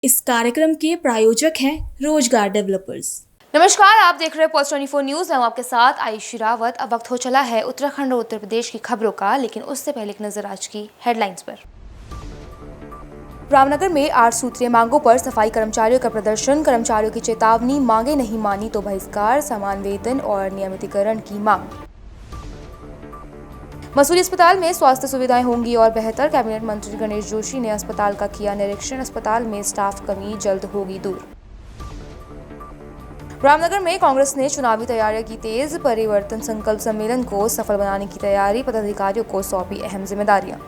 इस कार्यक्रम के प्रायोजक हैं रोजगार डेवलपर्स। नमस्कार, आप देख रहे हैं पोस्ट 24 न्यूज। मैं हूं आपके साथ आयुषी रावत। अब वक्त हो चला है उत्तराखंड और उत्तर प्रदेश की खबरों का, लेकिन उससे पहले एक नजर आज की हेडलाइंस पर। रामनगर में 8 सूत्रीय मांगों पर सफाई कर्मचारियों का प्रदर्शन। कर्मचारियों की चेतावनी, मांगे नहीं मानी तो बहिष्कार, समान वेतन और नियमितीकरण की मांग। मसूरी अस्पताल में स्वास्थ्य सुविधाएं होंगी और बेहतर। कैबिनेट मंत्री गणेश जोशी ने अस्पताल का किया निरीक्षण। अस्पताल में स्टाफ कमी जल्द होगी दूर। रामनगर में कांग्रेस ने चुनावी तैयारियां की तेज। परिवर्तन संकल्प सम्मेलन को सफल बनाने की तैयारी, पदाधिकारियों को सौंपी अहम जिम्मेदारियां।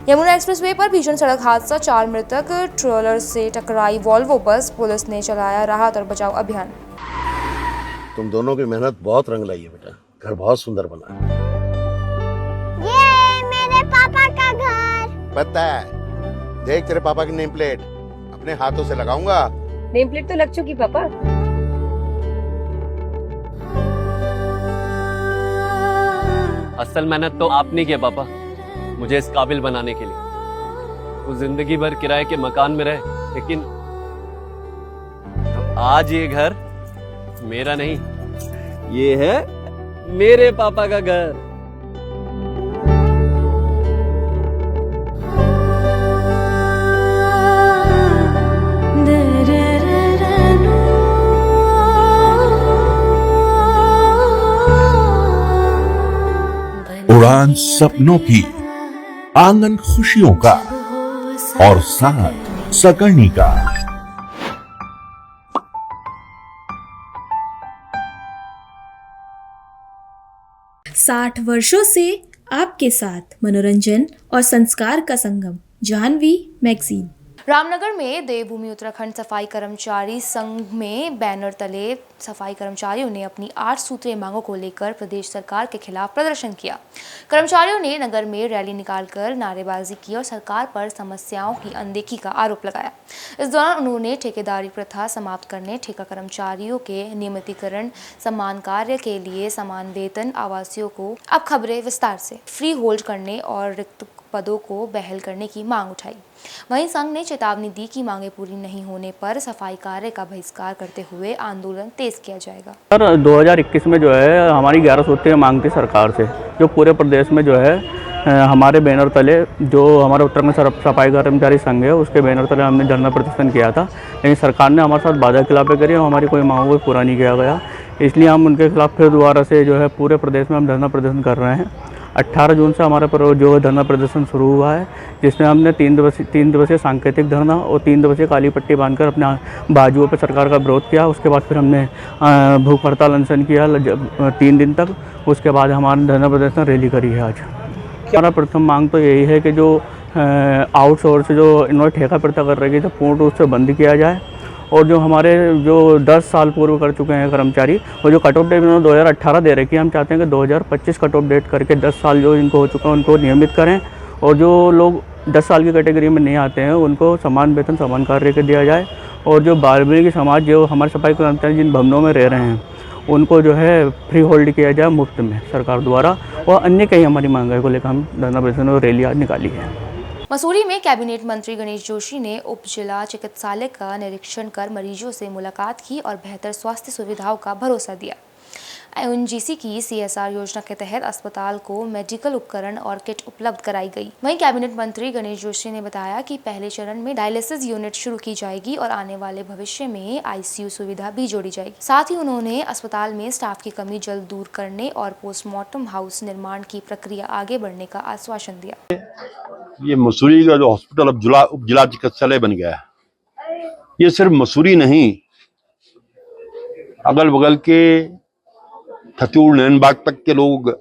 यमुना एक्सप्रेसवे पर भीषण सड़क हादसा, 4 मृतक। ट्रोलर से टकराई वॉल्वो बस, पुलिस ने चलाया राहत और बचाव अभियान। तुम दोनों की मेहनत बहुत रंग लाई है बेटा, घर बहुत सुंदर बना है। ये मेरे पापा का घर। पता है, देख तेरे पापा की नेम प्लेट अपने हाथों से लगाऊंगा। नेम प्लेट तो लग चुकी पापा। असल मेहनत तो आपने किया पापा, मुझे इस काबिल बनाने के लिए। वो जिंदगी भर किराए के मकान में रहे, लेकिन आज ये घर मेरा नहीं, ये है मेरे पापा का घर। उड़ान सपनों की, आंगन खुशियों का और साथ सकर्णी का। 60 वर्षों से आपके साथ मनोरंजन और संस्कार का संगम, जाह्नवी मैगजीन। रामनगर में देवभूमि उत्तराखंड सफाई कर्मचारी संघ में बैनर तले सफाई कर्मचारियों ने अपनी 8 सूत्रीय मांगों को लेकर प्रदेश सरकार के खिलाफ प्रदर्शन किया। कर्मचारियों ने नगर में रैली निकालकर नारेबाजी की और सरकार पर समस्याओं की अनदेखी का आरोप लगाया। इस दौरान उन्होंने ठेकेदारी प्रथा समाप्त करने, ठेका कर्मचारियों के नियमितीकरण, समान कार्य के लिए समान वेतन, आवासियों को अब खबरें विस्तार से फ्री होल्ड करने और रिक्त पदों को बहाल करने की मांग उठाई। वहीं संघ ने चेतावनी दी कि मांगे पूरी नहीं होने पर सफाई कार्य का बहिष्कार करते हुए आंदोलन तेज किया जाएगा। सर 2021 में जो है हमारी 11 सूत्रीय मांग थी सरकार से, जो पूरे प्रदेश में जो है हमारे बैनर तले, जो हमारे उत्तराखंड सफाई कर्मचारी संघ है उसके बैनर तले हमने धरना प्रदर्शन किया था, लेकिन सरकार ने हमारे साथ बाधा खिलाफी करी और हमारी कोई मांगों को पूरा नहीं किया गया। इसलिए हम उनके खिलाफ फिर दोबारा से जो है पूरे प्रदेश में हम धरना प्रदर्शन कर रहे हैं। 18 जून से हमारा जो है धरना प्रदर्शन शुरू हुआ है, जिसमें हमने 3 दिवसीय सांकेतिक धरना और 3 दिवसीय काली पट्टी बांधकर अपने बाजुओं पर सरकार का विरोध किया। उसके बाद फिर हमने भूख हड़ताल अनशन किया 3 दिन तक। उसके बाद हमारा धरना प्रदर्शन रैली करी है। आज हमारा प्रथम मांग तो यही है कि जो आउटसोर्स जो इन्होंने ठेका प्रथा कर रही है, पूर्ण रूप से बंद किया जाए। और जो हमारे जो 10 साल पूर्व कर चुके हैं कर्मचारी, वो जो कट ऑफ डेट इन्होंने 2018 दे रखी है, हम चाहते हैं कि 2025 कट ऑफ डेट करके 10 साल जो इनको हो चुका है उनको नियमित करें। और जो लोग 10 साल की कैटेगरी में नहीं आते हैं उनको समान वेतन, समान कार्य के दिया जाए। और जो बाल्मीकि समाज, जो हमारे सफाई कर्मचारी जिन भवनों में रह रहे हैं, उनको जो है फ्री होल्ड किया जाए मुफ्त में सरकार द्वारा। और अन्य कई हमारी मांगों को लेकर हम धरना प्रदर्शन और रैली आज निकाली है। मसूरी में कैबिनेट मंत्री गणेश जोशी ने उप जिला चिकित्सालय का निरीक्षण कर मरीजों से मुलाकात की और बेहतर स्वास्थ्य सुविधाओं का भरोसा दिया। UNGC की CSR योजना के तहत अस्पताल को मेडिकल उपकरण और किट उपलब्ध कराई गई। वहीं कैबिनेट मंत्री गणेश जोशी ने बताया कि पहले चरण में डायलिसिस यूनिट शुरू की जाएगी और आने वाले भविष्य में ICU सुविधा भी जोड़ी जाएगी। साथ ही उन्होंने अस्पताल में स्टाफ की कमी जल्द दूर करने और पोस्टमार्टम हाउस निर्माण की प्रक्रिया आगे बढ़ने का आश्वासन दिया। ये मसूरी का जो हॉस्पिटल अब उप जिला चिकित्सालय बन गया है, ये सिर्फ मसूरी नहीं, अगल बगल के थतूर, नैनबाग तक के लोग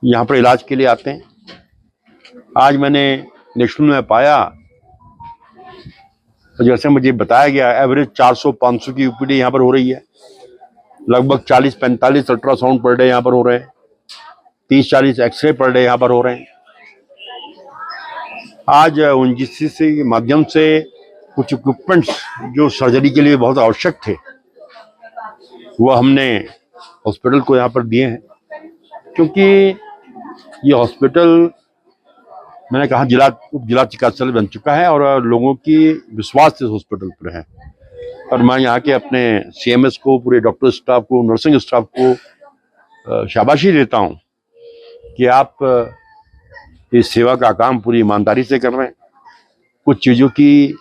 यहाँ पर इलाज के लिए आते हैं। आज मैंने नेशनल में पाया, जैसे मुझे बताया गया, एवरेज 400-500 की UPD यहाँ पर हो रही है। लगभग 40-45 अल्ट्रासाउंड पर डे यहाँ पर हो रहे हैं, 30-40 एक्सरे पर डे यहाँ पर हो रहे हैं। आज UNGC के माध्यम से कुछ इक्विपमेंट्स जो सर्जरी के लिए बहुत आवश्यक थे, वो हमने हॉस्पिटल को यहाँ पर दिए हैं, क्योंकि ये हॉस्पिटल मैंने कहा उप जिला चिकित्सालय बन चुका है और लोगों की विश्वास इस हॉस्पिटल पर है। और मैं यहाँ के अपने CMS को, पूरे डॉक्टर स्टाफ को, नर्सिंग स्टाफ को शाबाशी देता हूँ कि आप इस सेवा का काम पूरी ईमानदारी से कर रहे हैं। कुछ चीज़ों की,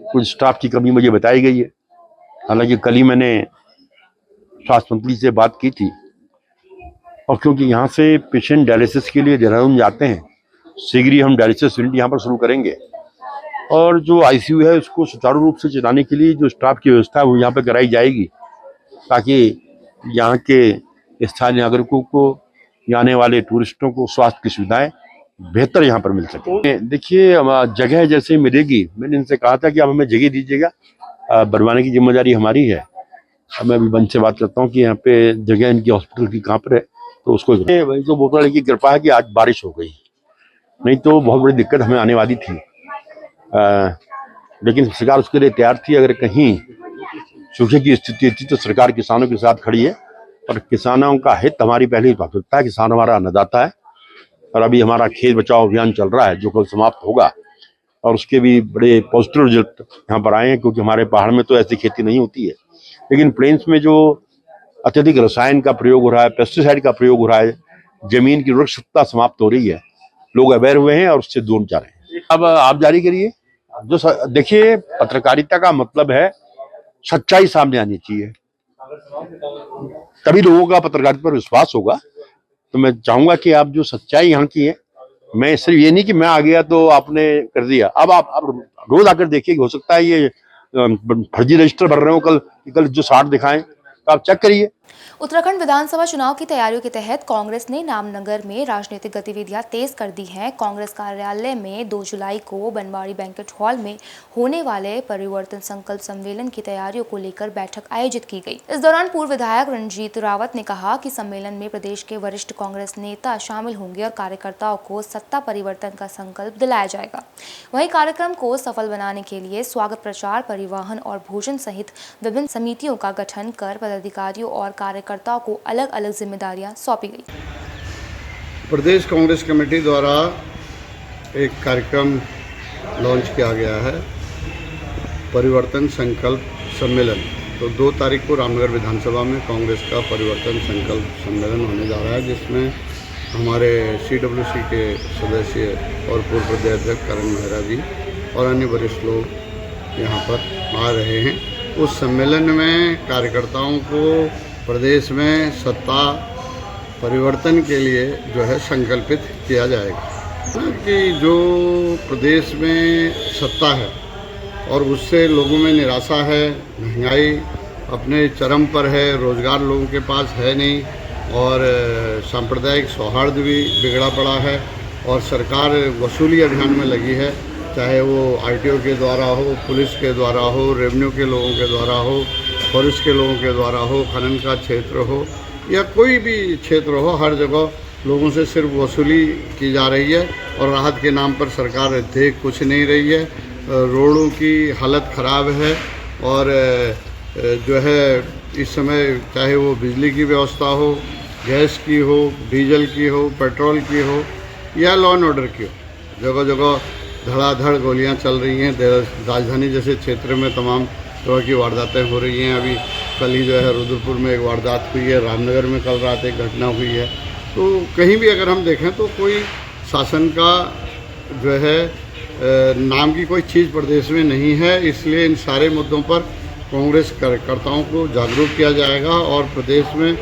कुछ स्टाफ की कमी मुझे बताई गई है। हालांकि कल ही मैंने स्वास्थ्य मंत्री से बात की थी, और क्योंकि यहाँ से पेशेंट डायलिसिस के लिए देहरादून जाते हैं, शीघ्र ही हम डायलिसिस यूनिट यहाँ पर शुरू करेंगे। और जो ICU है उसको सुचारू रूप से चलाने के लिए जो स्टाफ की व्यवस्था है वो यहाँ पर कराई जाएगी, ताकि यहाँ के स्थानीय नागरिकों को, आने वाले टूरिस्टों को स्वास्थ्य की सुविधाएं बेहतर यहाँ पर मिल सके। देखिए, जगह जैसे मिलेगी, मैंने इनसे कहा था कि आप हमें जगह दीजिएगा, बनवाने की जिम्मेदारी हमारी है। मैं अभी बंद से बात करता हूँ कि यहाँ पे जगह इनकी हॉस्पिटल की कहाँ पर है, तो उसको वही तो बोतल की कृपा है कि आज बारिश हो गई, नहीं तो बहुत बड़ी दिक्कत हमें आने वाली थी। लेकिन सरकार उसके लिए तैयार थी। अगर कहीं सूखे की स्थिति थी तो सरकार किसानों के साथ खड़ी है, और किसानों का हित हमारी पहली प्राथमिकता है। किसान हमारा अन्नदाता है, और अभी हमारा खेत बचाओ अभियान चल रहा है जो कल समाप्त होगा, और उसके भी बड़े पॉजिटिव रिजल्ट यहाँ पर आए हैं, क्योंकि हमारे पहाड़ में तो ऐसी खेती नहीं होती है। लेकिन प्लेन्स में जो अत्यधिक रसायन का प्रयोग हो रहा है, पेस्टिसाइड का प्रयोग हो रहा है, जमीन की उर्वरकता समाप्त हो रही है, लोग अवेयर हुए हैं और उससे दूर जा रहे हैं। अब आप जारी करिए। जो देखिए, पत्रकारिता का मतलब है सच्चाई सामने आनी चाहिए, तभी लोगों का पत्रकारिता पर विश्वास होगा। तो मैं चाहूंगा कि आप जो सच्चाई यहाँ की है, मैं सिर्फ ये नहीं कि मैं आ गया तो आपने कर दिया। अब आप रोज आकर देखिए, हो सकता है ये फर्जी रजिस्टर भर रहे हो, कल जो 60 दिखाएं, तो आप चेक करिए। उत्तराखंड विधानसभा चुनाव की तैयारियों के तहत कांग्रेस ने नामनगर में राजनीतिक गतिविधियां तेज कर दी हैं। कांग्रेस कार्यालय में 2 जुलाई को बनवाड़ी बैंक्वेट हॉल में होने वाले परिवर्तन संकल्प सम्मेलन की तैयारियों को लेकर बैठक आयोजित की गई। इस दौरान पूर्व विधायक रणजीत रावत ने कहा कि सम्मेलन में प्रदेश के वरिष्ठ कांग्रेस नेता शामिल होंगे और कार्यकर्ताओं को सत्ता परिवर्तन का संकल्प दिलाया जाएगा। वहीं कार्यक्रम को सफल बनाने के लिए स्वागत प्रचार, परिवहन और भोजन सहित विभिन्न समितियों का गठन कर पदाधिकारियों और कार्यकर्ताओं को अलग अलग जिम्मेदारियां सौंपी गई। प्रदेश कांग्रेस कमेटी द्वारा एक कार्यक्रम लॉन्च किया गया है, परिवर्तन संकल्प सम्मेलन। तो 2 तारीख को रामनगर विधानसभा में कांग्रेस का परिवर्तन संकल्प सम्मेलन होने जा रहा है, जिसमें हमारे CWC के सदस्य और पूर्व प्रदेश अध्यक्ष करण मेहरा जी और अन्य वरिष्ठ लोग यहाँ पर आ रहे हैं। उस सम्मेलन में कार्यकर्ताओं को प्रदेश में सत्ता परिवर्तन के लिए जो है संकल्पित किया जाएगा कि जो प्रदेश में सत्ता है और उससे लोगों में निराशा है, महंगाई अपने चरम पर है, रोज़गार लोगों के पास है नहीं, और सांप्रदायिक सौहार्द भी बिगड़ा पड़ा है, और सरकार वसूली अभियान में लगी है, चाहे वो RTO के द्वारा हो, पुलिस के द्वारा हो, रेवेन्यू के लोगों के द्वारा हो, फॉरेस्ट के लोगों के द्वारा हो, खनन का क्षेत्र हो या कोई भी क्षेत्र हो, हर जगह लोगों से सिर्फ वसूली की जा रही है और राहत के नाम पर सरकार देख कुछ नहीं रही है। रोडों की हालत ख़राब है, और जो है इस समय चाहे वो बिजली की व्यवस्था हो, गैस की हो, डीजल की हो, पेट्रोल की हो या लॉ एंड ऑर्डर की हो, जगह जगह धड़ाधड़ गोलियां चल रही हैं। राजधानी जैसे क्षेत्र में तमाम तरह की वारदातें हो रही हैं। अभी कल ही जो है रुद्रपुर में एक वारदात हुई है, रामनगर में कल रात एक घटना हुई है। तो कहीं भी अगर हम देखें तो कोई शासन का जो है नाम की कोई चीज़ प्रदेश में नहीं है। इसलिए इन सारे मुद्दों पर कांग्रेस कार्यकर्ताओं को जागरूक किया जाएगा और प्रदेश में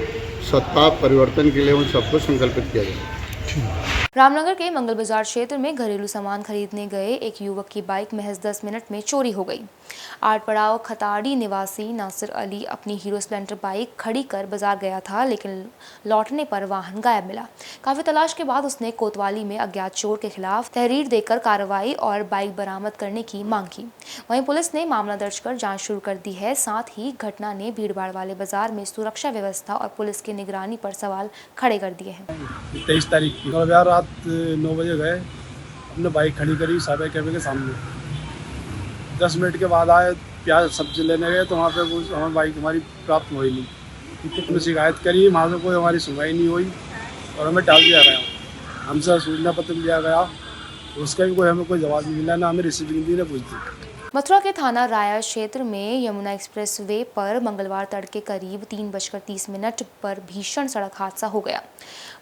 सत्ता परिवर्तन के लिए उन सबको संकल्पित किया जाएगा। रामनगर के मंगल बाजार क्षेत्र में घरेलू सामान खरीदने गए एक युवक की बाइक महज 10 मिनट में चोरी हो गई। आटपड़ाव खताड़ी निवासी नासिर अली अपनी हीरो स्प्लेंडर बाइक खड़ी कर बाजार गया था, लेकिन लौटने पर वाहन गायब मिला। काफी तलाश के बाद उसने कोतवाली में अज्ञात चोर के खिलाफ तहरीर देकर कार्रवाई और बाइक बरामद करने की मांग की। वहीं पुलिस ने मामला दर्ज कर जाँच शुरू कर दी है। साथ ही घटना ने भीड़भाड़ वाले बाजार में सुरक्षा व्यवस्था और पुलिस की निगरानी पर सवाल खड़े कर दिए हैं। 23 तारीख की रात 9 बजे गए, हमने बाइक खड़ी करी साइबर कैफे के सामने। 10 मिनट के बाद आए, प्याज सब्जी लेने गए तो वहाँ पे हमें बाइक हमारी प्राप्त हुई नहीं। हमने शिकायत करी, वहाँ से कोई हमारी सुनवाई नहीं हुई और हमें टाल दिया गया। हमसे सूचना पत्र लिया गया उसका भी हमें कोई जवाब नहीं मिला, ना हमें रिसीविंग दी ना कुछ दी। मथुरा के थाना राया क्षेत्र में यमुना एक्सप्रेस वे पर मंगलवार तड़के करीब 3:30 पर भीषण सड़क हादसा हो गया।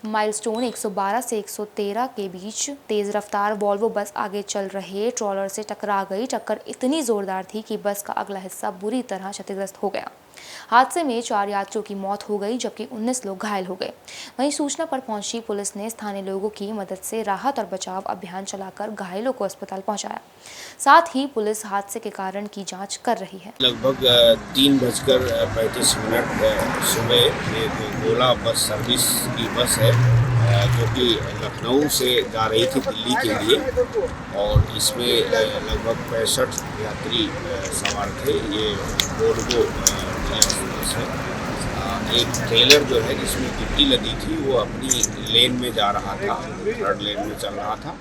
माइलस्टोन 112 से 113 के बीच तेज रफ्तार वॉल्वो बस आगे चल रहे ट्रॉलर से टकरा गई। टक्कर इतनी जोरदार थी कि बस का अगला हिस्सा बुरी तरह क्षतिग्रस्त हो गया। हादसे में 4 यात्रियों की मौत हो गई जबकि 19 लोग घायल हो गए। वहीं सूचना पर पहुंची पुलिस ने स्थानीय लोगों की मदद से राहत और बचाव अभियान चलाकर घायलों को अस्पताल पहुंचाया। साथ ही पुलिस हादसे के कारण की जांच कर रही है। लगभग 3:35 सुबह एक ओला बस सर्विस की बस है जो कि लखनऊ से जा रही थी दिल्ली के लिए, और इसमें लगभग 65 यात्री सवार थे। ये वोल्वो बस है। एक ट्रेलर जो है जिसमें गिट्टी लदी थी वो अपनी लेन में जा रहा था, थर्ड लेन में चल रहा था,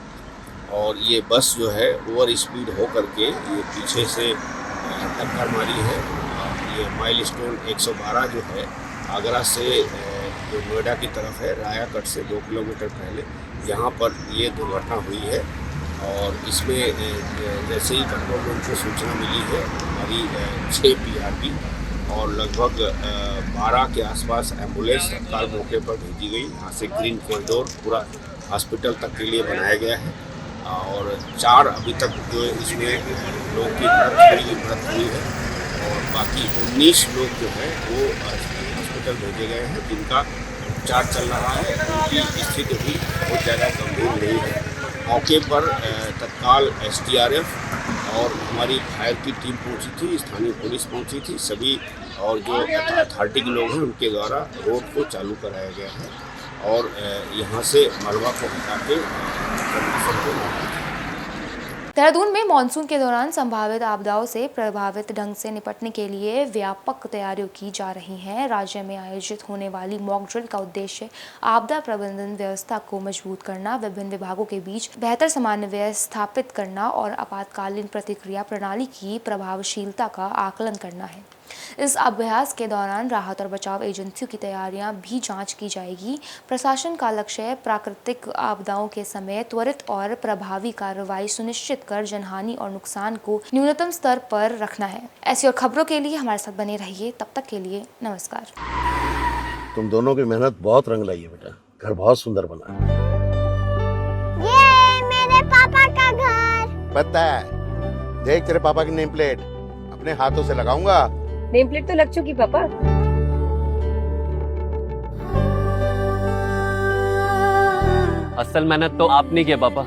और ये बस जो है ओवर स्पीड हो करके ये पीछे से टक्कर मारी है। ये माइलस्टोन 112 जो है आगरा से जो नोएडा की तरफ है, राया कट से 2 किलोमीटर पहले, यहाँ पर ये दुर्घटना हुई है। और इसमें जैसे ही कंट्रोल रूम को सूचना मिली है, हमारी 6 PRP और लगभग 12 के आसपास एम्बुलेंस तत्काल मौके पर भेजी गई। यहाँ से ग्रीन कॉरिडोर पूरा हॉस्पिटल तक के लिए बनाया गया है, और 4 अभी तक जो इसमें लोगों की मृत्यु हुई है, और बाकी 19 लोग जो है वो हॉस्पिटल भेजे गए हैं जिनका उपचार चल रहा है। उनकी स्थिति भी बहुत ज़्यादा गंभीर नहीं है। मौके पर तत्काल SDRF और हमारी फायर की टीम पहुंची थी, स्थानीय पुलिस पहुंची थी, सभी और जो अथॉरिटी के लोग हैं उनके द्वारा रोड को चालू कराया गया है, और यहाँ से मलबा को हटा के देहरादून में मानसून के दौरान संभावित आपदाओं से प्रभावित ढंग से निपटने के लिए व्यापक तैयारियां की जा रही हैं। राज्य में आयोजित होने वाली मॉक ड्रिल का उद्देश्य आपदा प्रबंधन व्यवस्था को मजबूत करना, विभिन्न विभागों के बीच बेहतर समन्वय स्थापित करना और आपातकालीन प्रतिक्रिया प्रणाली की प्रभावशीलता का आकलन करना है। इस अभ्यास के दौरान राहत और बचाव एजेंसियों की तैयारियां भी जांच की जाएगी। प्रशासन का लक्ष्य प्राकृतिक आपदाओं के समय त्वरित और प्रभावी कार्रवाई सुनिश्चित कर जनहानि और नुकसान को न्यूनतम स्तर पर रखना है। ऐसी और खबरों के लिए हमारे साथ बने रहिए। तब तक के लिए नमस्कार। तुम दोनों की मेहनत बहुत रंग लाई है बेटा, घर बहुत सुंदर बना है। ये मेरे पापा का घर। पता है, देख तेरे पापा की नेम प्लेट अपने हाथों से लगाऊंगा। नेम प्लेट तो लग चुकी पापा। असल मेहनत तो आपने की है पापा,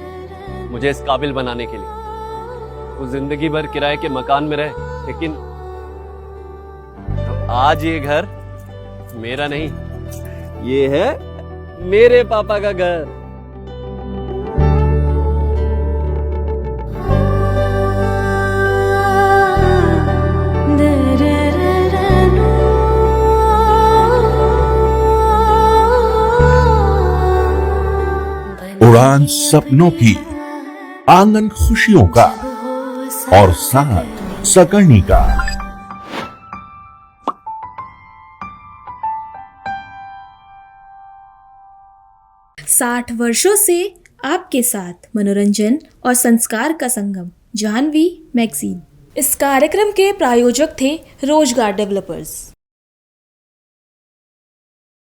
मुझे इस काबिल बनाने के लिए। वो जिंदगी भर किराए के मकान में रहे, लेकिन आज ये घर मेरा नहीं, ये है मेरे पापा का घर। उड़ान सपनों की, आंगन खुशियों का, और साथ सकर्णी का। 60 वर्षों से आपके साथ मनोरंजन और संस्कार का संगम, जाह्नवी मैगजीन। इस कार्यक्रम के प्रायोजक थे रोजगार डेवलपर्स।